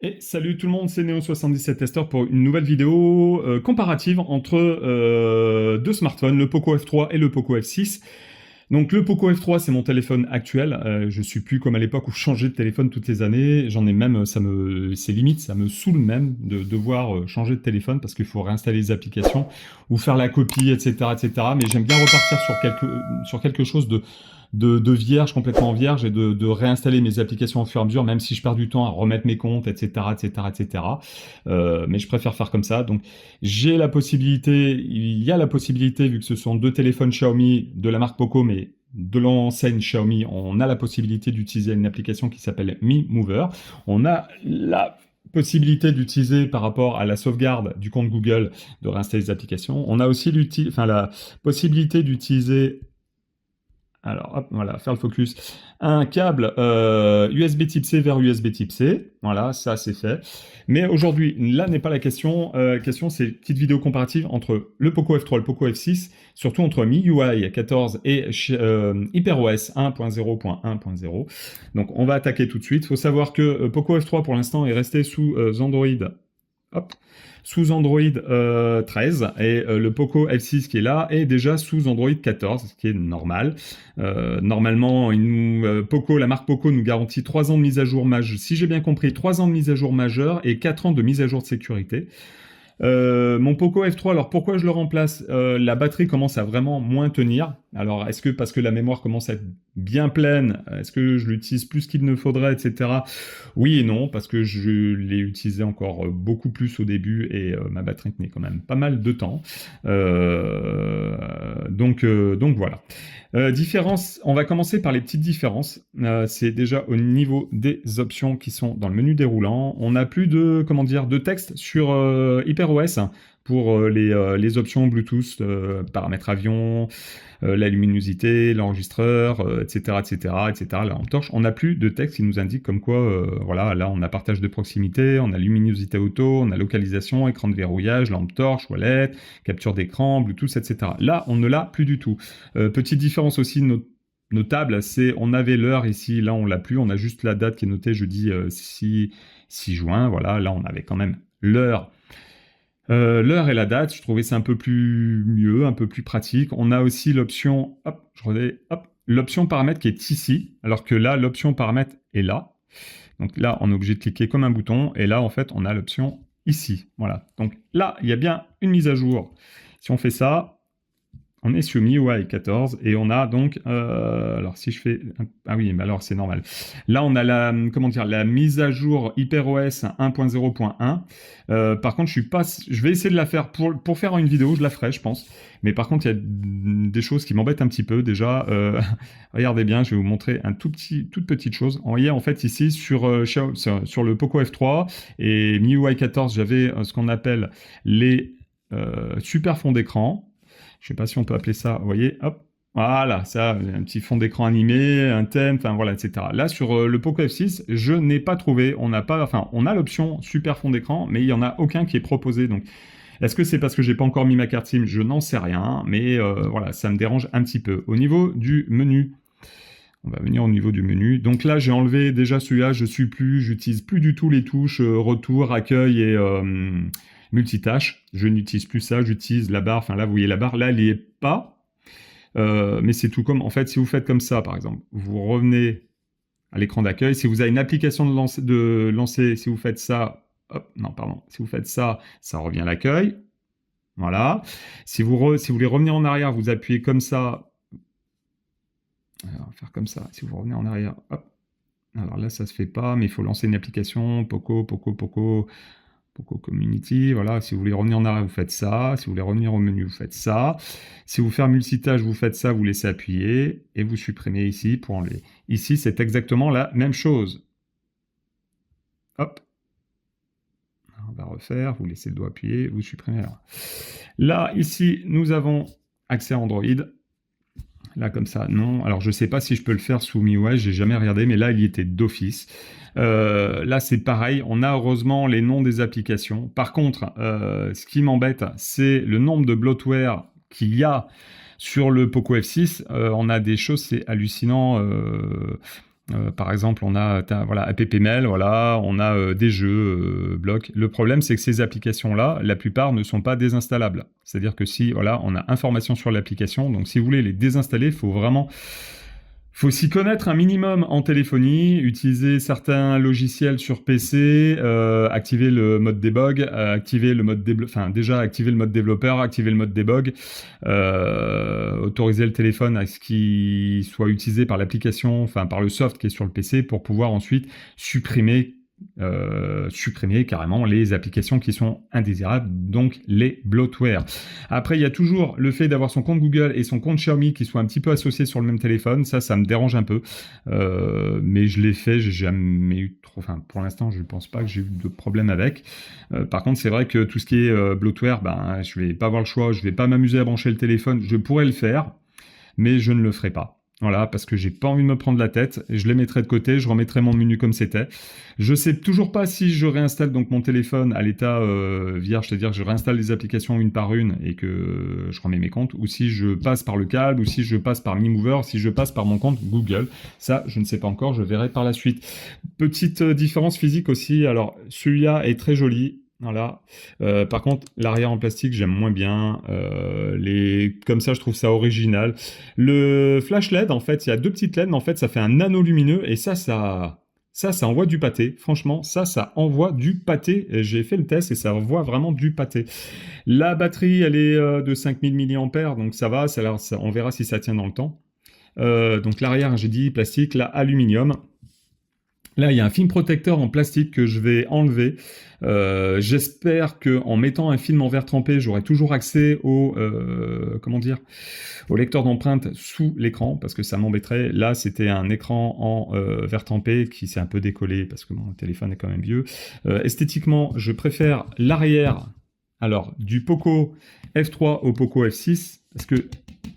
Et salut tout le monde, c'est Neo77Tester pour une nouvelle vidéo comparative entre deux smartphones, le Poco F3 et le Poco F6. Donc le Poco F3, c'est mon téléphone actuel. Je suis plus comme à l'époque où je changeais de téléphone toutes les années. J'en ai même, c'est limite, ça me saoule même de devoir changer de téléphone parce qu'il faut réinstaller les applications ou faire la copie, etc., etc. Mais j'aime bien repartir sur quelque chose de vierge, complètement vierge, et de réinstaller mes applications au fur et à mesure, même si je perds du temps à remettre mes comptes, etc., etc., etc. Mais je préfère faire comme ça. Donc, il y a la possibilité, vu que ce sont deux téléphones Xiaomi de la marque Poco, mais de l'enseigne Xiaomi, on a la possibilité d'utiliser une application qui s'appelle Mi Mover. On a la possibilité d'utiliser par rapport à la sauvegarde du compte Google de réinstaller les applications. On a aussi la possibilité d'utiliser, alors, hop, voilà, faire le focus. Un câble USB type C vers USB type C. Voilà, ça c'est fait. Mais aujourd'hui, là n'est pas la question. Question, c'est une petite vidéo comparative entre le Poco F3 et le Poco F6, surtout entre MIUI 14 et HyperOS 1.0.1.0. Donc, on va attaquer tout de suite. Il faut savoir que Poco F3 pour l'instant est resté sous Android. Hop, sous Android 13 et le Poco F6 qui est là est déjà sous Android 14, ce qui est normal. Normalement, Poco, la marque Poco nous garantit 3 ans de mise à jour majeure, si j'ai bien compris, 3 ans de mise à jour majeure et 4 ans de mise à jour de sécurité. Mon Poco F3, alors pourquoi je le remplace? La batterie commence à vraiment moins tenir. Alors, est-ce que parce que la mémoire commence à être bien pleine? Est-ce que je l'utilise plus qu'il ne faudrait, etc. Oui et non, parce que je l'ai utilisé encore beaucoup plus au début et ma batterie tenait quand même pas mal de temps. Donc voilà. Différence, on va commencer par les petites différences. C'est déjà au niveau des options qui sont dans le menu déroulant. On n'a plus de, comment dire, de texte sur HyperOS pour les options Bluetooth, paramètres avion, la luminosité, l'enregistreur, etc., etc., etc., la lampe torche. On n'a plus de texte qui nous indique comme quoi, voilà, là on a partage de proximité, on a luminosité auto, on a localisation, écran de verrouillage, lampe torche, wallet, capture d'écran, Bluetooth, etc. Là, on ne l'a plus du tout. Petite différence aussi notable, c'est on avait l'heure ici, là on l'a plus, on a juste la date qui est notée jeudi 6 juin, voilà, là on avait quand même l'heure. L'heure et la date, je trouvais ça un peu plus mieux, un peu plus pratique. On a aussi l'option, hop, l'option paramètres qui est ici, alors que là, l'option paramètres est là. Donc là, on est obligé de cliquer comme un bouton, et là, en fait, on a l'option ici. Voilà. Donc là, il y a bien une mise à jour. Si on fait ça, on est sur MIUI 14 et on a donc, alors si je fais, ah oui, mais alors c'est normal. Là, on a la, comment dire, la mise à jour HyperOS 1.0.1. Par contre, je vais essayer de la faire pour faire une vidéo, je la ferai, je pense. Mais par contre, il y a des choses qui m'embêtent un petit peu. Déjà, regardez bien, je vais vous montrer toute petite chose. Vous voyez, en fait, ici sur le Poco F3 et MIUI 14, j'avais ce qu'on appelle les super fonds d'écran. Je sais pas si on peut appeler ça, vous voyez, hop, voilà, ça, un petit fond d'écran animé, un thème, enfin voilà, etc. Là, sur le Poco F6, je n'ai pas trouvé, on a l'option super fond d'écran, mais il n'y en a aucun qui est proposé. Donc, est-ce que c'est parce que j'ai pas encore mis ma carte SIM? Je n'en sais rien, mais voilà, ça me dérange un petit peu. Au niveau du menu, on va venir au niveau du menu. Donc là, j'ai enlevé déjà celui-là, j'utilise plus du tout les touches retour, accueil et multitâche. Je n'utilise plus ça, j'utilise la barre. Enfin là, vous voyez la barre, là, elle n'y est pas. Mais c'est tout comme, en fait, si vous faites comme ça, par exemple, vous revenez à l'écran d'accueil. Si vous avez une application de lancer, si vous faites ça, hop, non, pardon, si vous faites ça, ça revient à l'accueil. Voilà. Si vous voulez revenir en arrière, vous appuyez comme ça. Alors, on va faire comme ça. Si vous revenez en arrière, hop. Alors là, ça se fait pas, mais il faut lancer une application, Poco Community. Voilà, si vous voulez revenir en arrière, vous faites ça. Si vous voulez revenir au menu, vous faites ça. Si vous faites multitâche, vous faites ça, vous laissez appuyer et vous supprimez ici pour enlever. Ici, c'est exactement la même chose. Hop. Alors, on va refaire, vous laissez le doigt appuyé, vous supprimez. Là, ici, nous avons accès à Android. Là, comme ça, non. Alors, je ne sais pas si je peux le faire sous MIUI, j'ai jamais regardé, mais là, il y était d'office. Là, c'est pareil, on a heureusement les noms des applications. Par contre, ce qui m'embête, c'est le nombre de bloatware qu'il y a sur le Poco F6. On a des choses, c'est hallucinant. Par exemple, on a voilà, AppMail, voilà, on a des jeux, blocs. Le problème, c'est que ces applications-là, la plupart ne sont pas désinstallables. C'est-à-dire que si, voilà, on a information sur l'application, donc si vous voulez les désinstaller, il faut s'y connaître un minimum en téléphonie, utiliser certains logiciels sur PC, activer le mode debug, activer le mode déjà activer le mode développeur, activer le mode debug, autoriser le téléphone à ce qu'il soit utilisé par l'application, enfin par le soft qui est sur le PC pour pouvoir ensuite supprimer carrément les applications qui sont indésirables, donc les bloatware. Après, il y a toujours le fait d'avoir son compte Google et son compte Xiaomi qui soient un petit peu associés sur le même téléphone. Ça me dérange un peu. Mais je l'ai fait, j'ai jamais eu trop... Enfin, pour l'instant, je ne pense pas que j'ai eu de problème avec. Par contre, c'est vrai que tout ce qui est bloatware, ben, je vais pas avoir le choix, je vais pas m'amuser à brancher le téléphone. Je pourrais le faire, mais je ne le ferai pas. Voilà, parce que j'ai pas envie de me prendre la tête, je les mettrai de côté, je remettrai mon menu comme c'était. Je sais toujours pas si je réinstalle donc mon téléphone à l'état vierge, c'est-à-dire que je réinstalle les applications une par une et que je remets mes comptes, ou si je passe par le câble, ou si je passe par MiMover, si je passe par mon compte Google. Ça, je ne sais pas encore, je verrai par la suite. Petite différence physique aussi, alors celui-là est très joli. Voilà. Par contre, l'arrière en plastique, j'aime moins bien. Comme ça, je trouve ça original. Le flash LED, en fait, il y a deux petites LED, mais en fait, ça fait un nano lumineux, et ça envoie du pâté. Franchement, ça envoie du pâté. J'ai fait le test et ça envoie vraiment du pâté. La batterie, elle est de 5000 mAh, donc ça va. On verra si ça tient dans le temps. Donc l'arrière, j'ai dit plastique, là, aluminium. Là, il y a un film protecteur en plastique que je vais enlever. J'espère qu'en mettant un film en verre trempé, j'aurai toujours accès au lecteur d'empreintes sous l'écran, parce que ça m'embêterait. Là, c'était un écran en verre trempé qui s'est un peu décollé, parce que mon téléphone est quand même vieux. Esthétiquement, je préfère l'arrière, alors, du Poco F3 au Poco F6, parce que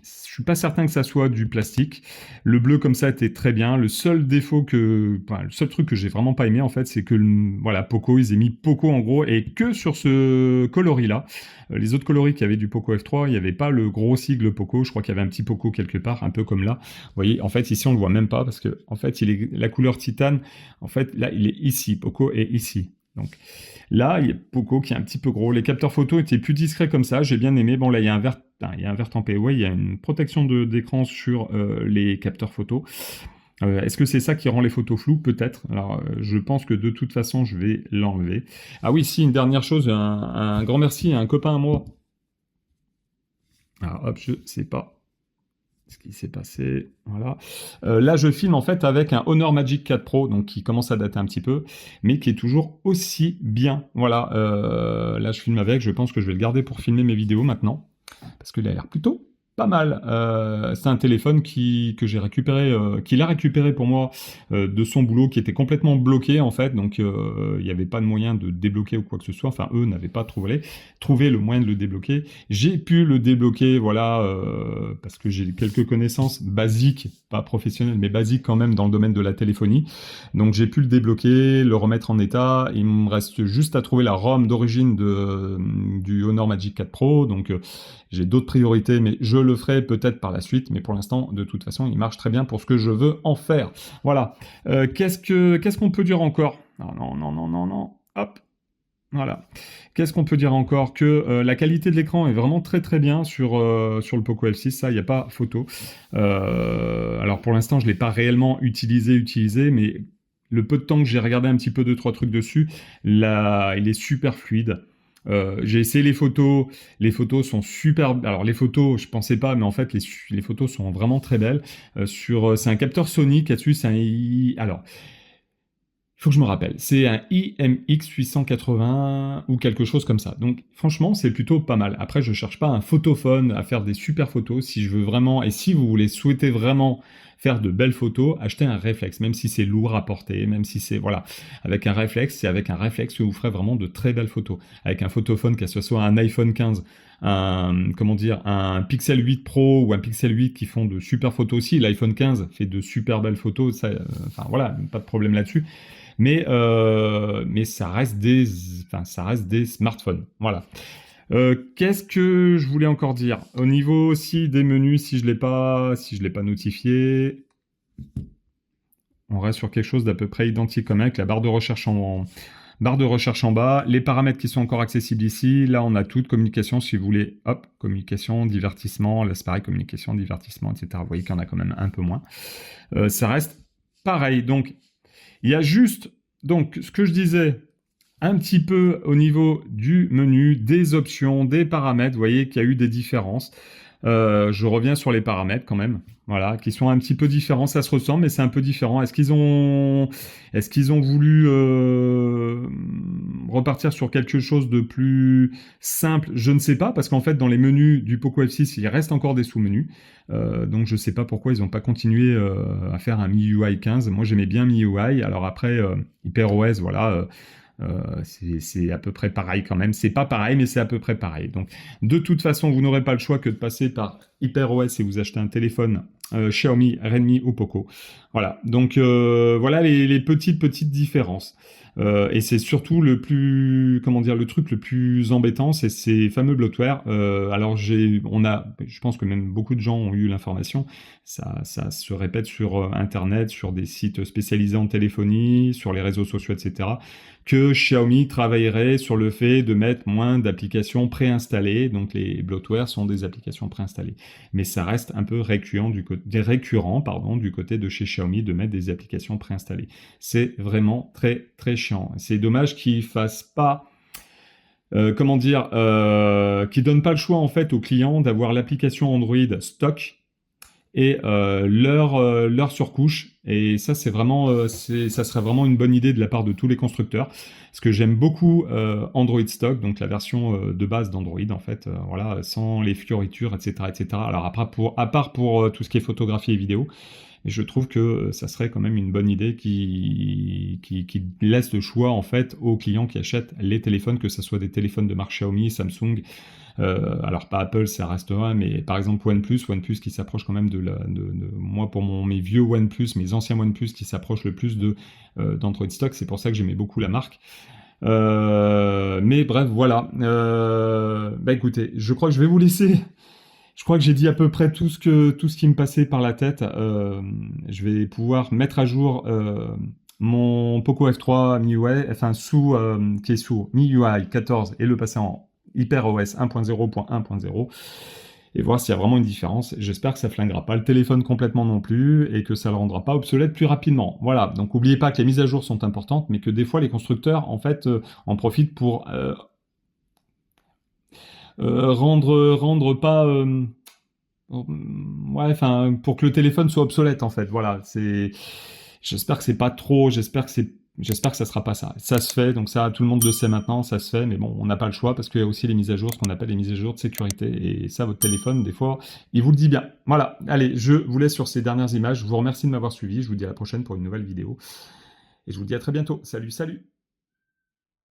je suis pas certain que ça soit du plastique. Le bleu comme ça était très bien. Le seul truc que j'ai vraiment pas aimé en fait, c'est que voilà, Poco, ils aient mis Poco en gros et que sur ce coloris là. Les autres coloris qui avaient du Poco F3, il n'y avait pas le gros sigle Poco. Je crois qu'il y avait un petit Poco quelque part, un peu comme là. Vous voyez, en fait ici on le voit même pas parce que en fait la couleur titane. En fait là il est ici, Poco est ici. Donc là, il y a Poco qui est un petit peu gros. Les capteurs photo étaient plus discrets comme ça, j'ai bien aimé. Bon là, il y a un verre tempé. Ouais, il y a une protection d'écran sur les capteurs photo. Est-ce que c'est ça qui rend les photos floues? Peut-être. Alors, je pense que de toute façon, je vais l'enlever. Ah oui, si, une dernière chose, un grand merci à un copain à moi. Alors hop, je sais pas ce qui s'est passé, voilà. Là, je filme en fait avec un Honor Magic 4 Pro, donc qui commence à dater un petit peu, mais qui est toujours aussi bien. Voilà, là, je filme avec, je pense que je vais le garder pour filmer mes vidéos maintenant, parce qu'il a l'air plutôt pas mal. C'est un téléphone que j'ai récupéré, qu'il a récupéré pour moi de son boulot, qui était complètement bloqué en fait, donc il n'y avait pas de moyen de débloquer ou quoi que ce soit. Enfin, eux n'avaient pas trouvé le moyen de le débloquer. J'ai pu le débloquer, voilà, parce que j'ai quelques connaissances basiques, pas professionnelles, mais basiques quand même dans le domaine de la téléphonie. Donc j'ai pu le débloquer, le remettre en état. Il me reste juste à trouver la ROM d'origine du Honor Magic 4 Pro, donc j'ai d'autres priorités, mais je le ferai peut-être par la suite. Mais pour l'instant, de toute façon, il marche très bien pour ce que je veux en faire. Voilà. Qu'est-ce qu'on peut dire encore? Non. Hop. Voilà. Qu'est-ce qu'on peut dire encore? Que la qualité de l'écran est vraiment très très bien sur le Poco F6, ça, il n'y a pas photo. Alors pour l'instant, je ne l'ai pas réellement utilisé, mais le peu de temps que j'ai regardé un petit peu 2-3 trucs dessus, là, il est super fluide. J'ai essayé les photos sont super. Alors les photos, je pensais pas, mais en fait les photos sont vraiment très belles. C'est un capteur Sony qui a dessus, alors. Il faut que je me rappelle, c'est un IMX 880 ou quelque chose comme ça. Donc franchement, c'est plutôt pas mal. Après, je cherche pas un photophone à faire des super photos. Si je veux vraiment, et si vous souhaitez vraiment faire de belles photos, achetez un réflexe, même si c'est lourd à porter, même si c'est, voilà. Avec un réflexe, c'est avec un réflexe que vous ferez vraiment de très belles photos. Avec un photophone, que ce soit un iPhone 15, un Pixel 8 Pro ou un Pixel 8 qui font de super photos aussi. L'iPhone 15 fait de super belles photos, ça, enfin voilà, pas de problème là-dessus. Mais ça reste des smartphones. Voilà. Qu'est-ce que je voulais encore dire? Au niveau aussi des menus, si je l'ai pas notifié. On reste sur quelque chose d'à peu près identique comme avec la barre de recherche en bas, les paramètres qui sont encore accessibles ici. Là, on a toute communication si vous voulez. Hop, communication, divertissement. Là, c'est pareil, communication, divertissement, etc. Vous voyez qu'il y en a quand même un peu moins. Ça reste pareil. Donc, il y a juste, donc, ce que je disais, un petit peu au niveau du menu, des options, des paramètres. Vous voyez qu'il y a eu des différences. Je reviens sur les paramètres quand même, voilà, qui sont un petit peu différents. Ça se ressemble, mais c'est un peu différent. Est-ce qu'ils ont voulu repartir sur quelque chose de plus simple? Je ne sais pas, parce qu'en fait, dans les menus du Poco F6, il reste encore des sous-menus. Donc, je ne sais pas pourquoi ils n'ont pas continué à faire un MIUI 15. Moi, j'aimais bien MIUI. Alors après, HyperOS, voilà. C'est à peu près pareil quand même. C'est pas pareil, mais c'est à peu près pareil. Donc, de toute façon, vous n'aurez pas le choix que de passer par HyperOS si vous achetez un téléphone Xiaomi, Redmi ou Poco. Voilà. Donc, voilà les petites différences. Et c'est surtout le plus, comment dire, le truc le plus embêtant, c'est ces fameux bloatware. Alors je pense que même beaucoup de gens ont eu l'information. Ça se répète sur Internet, sur des sites spécialisés en téléphonie, sur les réseaux sociaux, etc. Que Xiaomi travaillerait sur le fait de mettre moins d'applications préinstallées. Donc les bloatware sont des applications préinstallées. Mais ça reste un peu récurrent du côté de chez Xiaomi de mettre des applications préinstallées. C'est vraiment très très chiant. C'est dommage qu'ils fassent pas, qu'ils donnent pas le choix en fait aux clients d'avoir l'application Android stock et leur surcouche. Et ça, c'est vraiment, ça serait vraiment une bonne idée de la part de tous les constructeurs. Parce que j'aime beaucoup Android Stock, donc la version de base d'Android, en fait, voilà, sans les fioritures, etc., etc. Alors après, à part pour tout ce qui est photographie et vidéo, mais je trouve que ça serait quand même une bonne idée qui laisse le choix en fait aux clients qui achètent les téléphones, que ce soit des téléphones de marque Xiaomi, Samsung, alors pas Apple, ça restera, mais par exemple OnePlus qui s'approche quand même moi pour mes vieux OnePlus, mes anciens OnePlus qui s'approchent le plus d'Android Stock, c'est pour ça que j'aimais beaucoup la marque. Mais bref, voilà. Bah écoutez, je crois que je vais vous laisser. Je crois que j'ai dit à peu près tout ce qui me passait par la tête. Je vais pouvoir mettre à jour mon Poco F3 MIUI, enfin qui est sous MIUI 14 et le passer en HyperOS 1.0.1.0 et voir s'il y a vraiment une différence. J'espère que ça flinguera pas le téléphone complètement non plus et que ça le rendra pas obsolète plus rapidement. Voilà, donc n'oubliez pas que les mises à jour sont importantes, mais que des fois les constructeurs en fait en profitent pour rendre pas ouais, enfin pour que le téléphone soit obsolète en fait. Voilà, j'espère que c'est pas trop, j'espère que ça sera pas ça. Ça se fait, donc ça tout le monde le sait maintenant, ça se fait, mais bon, on n'a pas le choix parce qu'il y a aussi les mises à jour, ce qu'on appelle les mises à jour de sécurité, et ça votre téléphone des fois, il vous le dit bien. Voilà, allez, je vous laisse sur ces dernières images. Je vous remercie de m'avoir suivi, je vous dis à la prochaine pour une nouvelle vidéo et je vous dis à très bientôt. Salut, salut.